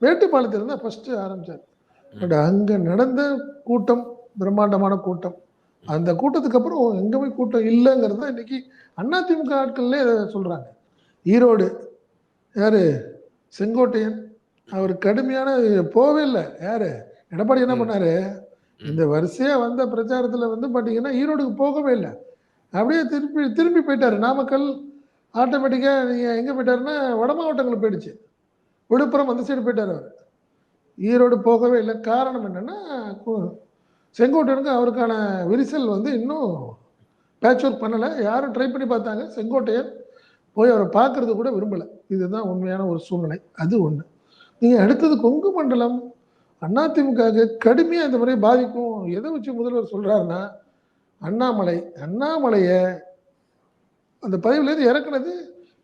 மேட்டுப்பாளையத்துல தான் ஃபர்ஸ்ட் ஆரம்பிச்சார். பட் அங்க நடந்த கூட்டம் பிரம்மாண்டமான கூட்டம். அந்த கூட்டத்துக்கு அப்புறம் எங்கேயுமே கூட்டம் இல்லைங்கிறது தான் இன்னைக்கு அதிமுக ஆட்கள்லே சொல்றாங்க. ஈரோடு யாரு செங்கோட்டையன் அவர் கடுமையான போவே இல்லை. யாரு எடப்பாடி என்ன பண்ணாரு, இந்த வரிசையா வந்த பிரச்சாரத்துல வந்து பாத்தீங்கன்னா ஈரோடுக்கு போகவே இல்லை. அப்படியே திருப்பி திரும்பி போயிட்டாரு. நாமக்கல் ஆட்டோமேட்டிக்கா நீங்க எங்க போயிட்டாருன்னா வட மாவட்டங்களுக்கு போயிடுச்சு. விழுப்புரம் அந்த சைடு போயிட்டாரு அவர். ஈரோடு போகவே இல்லை. காரணம் என்னன்னா செங்கோட்டையனுக்கு அவருக்கான விரிசல் வந்து இன்னும் பேட்ச் ஒர்க் பண்ணலை. யாரும் ட்ரை பண்ணி பார்த்தாங்க. செங்கோட்டையன் போய் அவரை பார்க்கறது கூட விரும்பலை. இதுதான் உண்மையான ஒரு சூழ்நிலை. அது ஒன்று. நீங்கள் அடுத்தது கொங்கு மண்டலம் அதிமுக கடுமையாக இந்த முறை பாதிக்கும். எதை வச்சு முதல்வர் சொல்கிறாருன்னா அண்ணாமலையை அந்த பதவியிலேருந்து இறக்குனது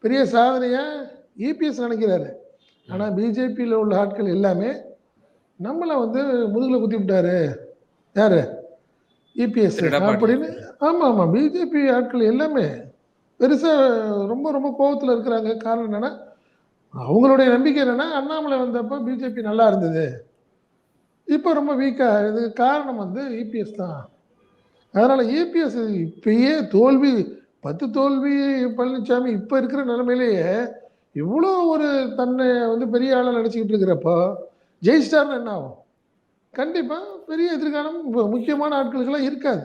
பெரிய சாதனையாக இபிஎஸ் நினைக்கிறாரு. ஆனால் பிஜேபியில் உள்ள ஆட்கள் எல்லாமே நம்மளை வந்து முதுகில் குத்தி விட்டாரு. யாரு இபிஎஸ் அப்படின்னு. ஆமாம் ஆமாம், பிஜேபி ஆட்கள் எல்லாமே பெருசாக ரொம்ப ரொம்ப கோபத்தில் இருக்கிறாங்க. காரணம் என்னன்னா அவங்களுடைய நம்பிக்கை என்னன்னா அண்ணாமலை வந்தப்போ பிஜேபி நல்லா இருந்தது, இப்போ ரொம்ப வீக்காக. இது காரணம் வந்து இபிஎஸ் தான். அதனால் இபிஎஸ் இப்பயே தோல்வி 10 தோல்வி பழனிசாமி இப்போ இருக்கிற நிலைமையிலேயே இவ்வளோ ஒரு தன்னை வந்து பெரிய ஆளாக நினச்சிக்கிட்டு இருக்கிறப்போ ஜெயிஸ்டார்னு என்ன ஆகும்? கண்டிப்பாக பெரிய எதிர்காலம் முக்கியமான ஆட்களுக்கெல்லாம் இருக்காது.